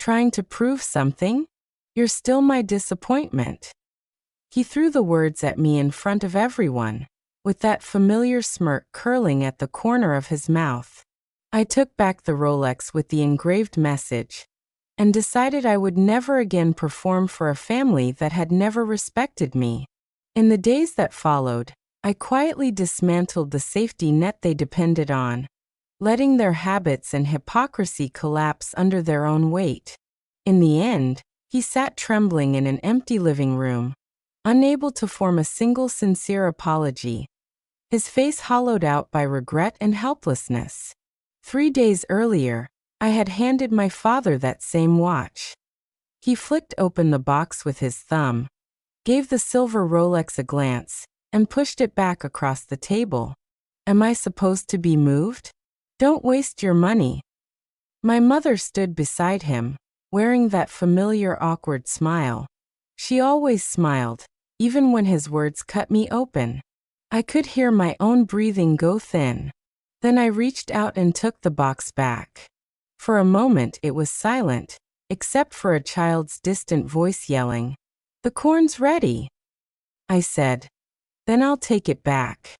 Trying to prove something? You're still my disappointment." He threw the words at me in front of everyone, with that familiar smirk curling at the corner of his mouth. I took back the Rolex with the engraved message and decided I would never again perform for a family that had never respected me. In the days that followed, I quietly dismantled the safety net they depended on, letting their habits and hypocrisy collapse under their own weight. In the end, he sat trembling in an empty living room, unable to form a single sincere apology, his face hollowed out by regret and helplessness. 3 days earlier, I had handed my father that same watch. He flicked open the box with his thumb, gave the silver Rolex a glance, and pushed it back across the table. "Am I supposed to be moved? Don't waste your money." My mother stood beside him, wearing that familiar awkward smile. She always smiled, even when his words cut me open. I could hear my own breathing go thin. Then I reached out and took the box back. For a moment it was silent, except for a child's distant voice yelling, "The corn's ready." I said, "Then I'll take it back."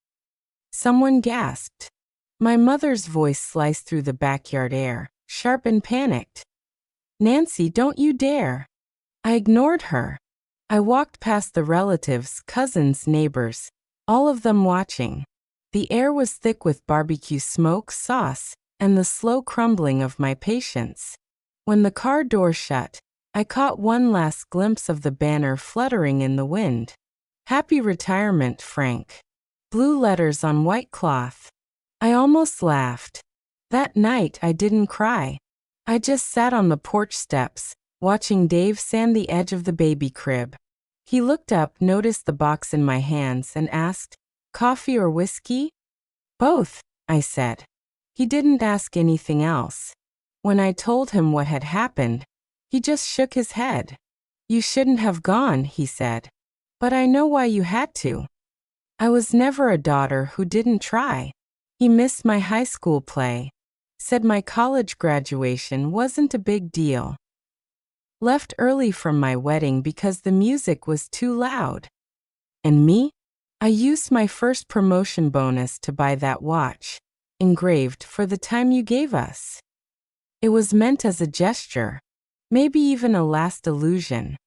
Someone gasped. My mother's voice sliced through the backyard air, sharp and panicked. "Nancy, don't you dare." I ignored her. I walked past the relatives, cousins, neighbors, all of them watching. The air was thick with barbecue smoke, sauce, and the slow crumbling of my patience. When the car door shut, I caught one last glimpse of the banner fluttering in the wind. "Happy Retirement, Frank." Blue letters on white cloth. I almost laughed. That night I didn't cry. I just sat on the porch steps, watching Dave sand the edge of the baby crib. He looked up, noticed the box in my hands, and asked, "Coffee or whiskey?" "Both," I said. He didn't ask anything else. When I told him what had happened, he just shook his head. "You shouldn't have gone," he said. "But I know why you had to." I was never a daughter who didn't try. He missed my high school play, said my college graduation wasn't a big deal. Left early from my wedding because the music was too loud. And me? I used my first promotion bonus to buy that watch, engraved for the time you gave us. It was meant as a gesture, maybe even a last illusion.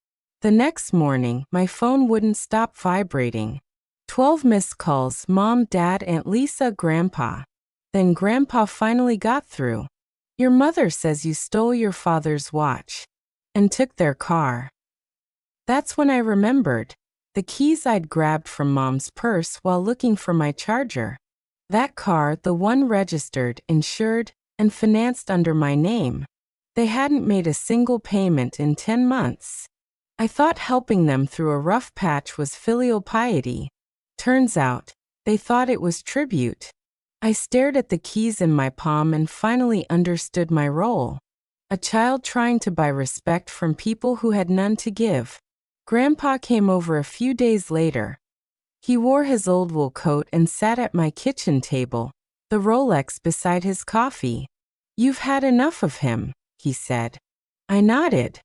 The next morning, my phone wouldn't stop vibrating. 12 missed calls: Mom, Dad, Aunt Lisa, Grandpa. Then Grandpa finally got through. "Your mother says you stole your father's watch and took their car." That's when I remembered the keys I'd grabbed from Mom's purse while looking for my charger. That car, the one registered, insured, and financed under my name. They hadn't made a single payment in 10 months. I thought helping them through a rough patch was filial piety. Turns out, they thought it was tribute. I stared at the keys in my palm and finally understood my role. A child trying to buy respect from people who had none to give. Grandpa came over a few days later. He wore his old wool coat and sat at my kitchen table, the Rolex beside his coffee. "You've had enough of him," he said. I nodded.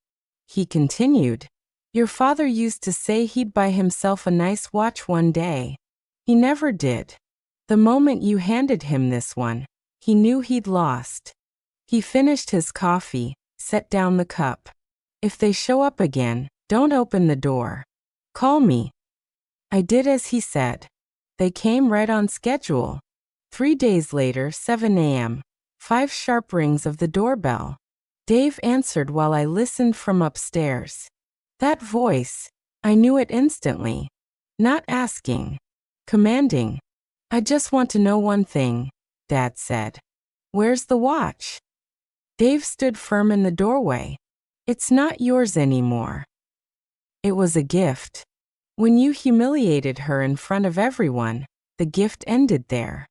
He continued, "Your father used to say he'd buy himself a nice watch one day. He never did. The moment you handed him this one, he knew he'd lost." He finished his coffee, set down the cup. "If they show up again, don't open the door. Call me." I did as he said. They came right on schedule. 3 days later, 7 a.m., 5 sharp rings of the doorbell. Dave answered while I listened from upstairs. That voice, I knew it instantly. Not asking, commanding. "I just want to know one thing," Dad said. "Where's the watch?" Dave stood firm in the doorway. "It's not yours anymore. It was a gift. When you humiliated her in front of everyone, the gift ended there."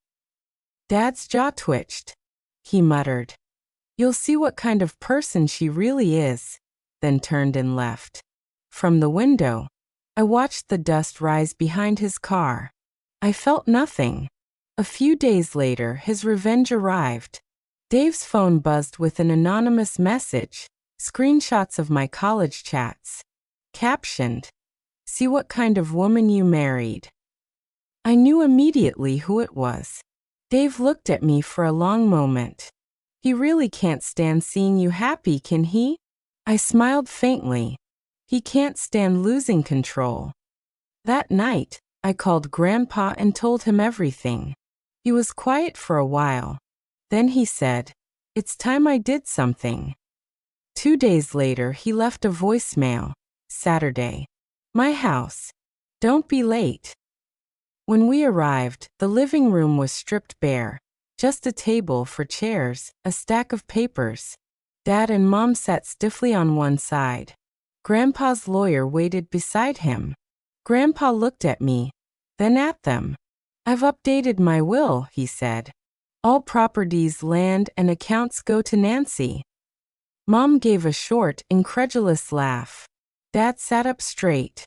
Dad's jaw twitched. He muttered, "You'll see what kind of person she really is," then turned and left. From the window, I watched the dust rise behind his car. I felt nothing. A few days later, his revenge arrived. Dave's phone buzzed with an anonymous message. Screenshots of my college chats. Captioned, "See what kind of woman you married." I knew immediately who it was. Dave looked at me for a long moment. "He really can't stand seeing you happy, can he?" I smiled faintly. "He can't stand losing control." That night, I called Grandpa and told him everything. He was quiet for a while. Then he said, "It's time I did something." 2 days later, he left a voicemail. Saturday. "My house. Don't be late." When we arrived, the living room was stripped bare. Just a table for chairs, a stack of papers. Dad and Mom sat stiffly on one side. Grandpa's lawyer waited beside him. Grandpa looked at me, then at them. "I've updated my will," he said. "All properties, land, and accounts go to Nancy." Mom gave a short, incredulous laugh. Dad sat up straight.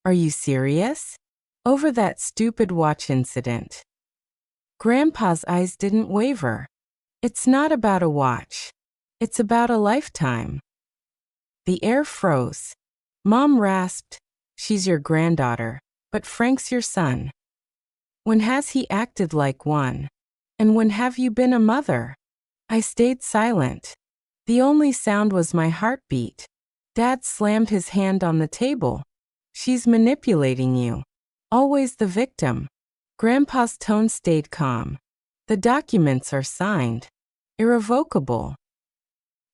"Are you serious? Over that stupid watch incident?" Grandpa's eyes didn't waver. "It's not about a watch. It's about a lifetime." The air froze. Mom rasped, "She's your granddaughter, but Frank's your son. When has he acted like one? And when have you been a mother?" I stayed silent. The only sound was my heartbeat. Dad slammed his hand on the table. "She's manipulating you. Always the victim." Grandpa's tone stayed calm. "The documents are signed. Irrevocable."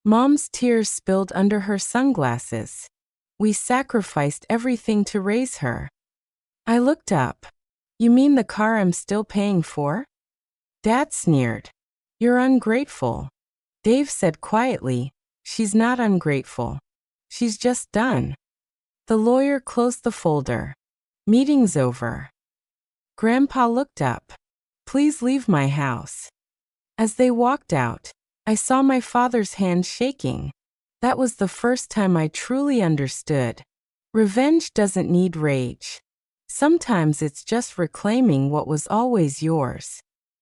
Mom's tears spilled under her sunglasses. "We sacrificed everything to raise her." I looked up. "You mean the car I'm still paying for?" Dad sneered. "You're ungrateful." Dave said quietly, "She's not ungrateful. She's just done." The lawyer closed the folder. "Meeting's over." Grandpa looked up. "Please leave my house." As they walked out, I saw my father's hand shaking. That was the first time I truly understood. Revenge doesn't need rage. Sometimes it's just reclaiming what was always yours.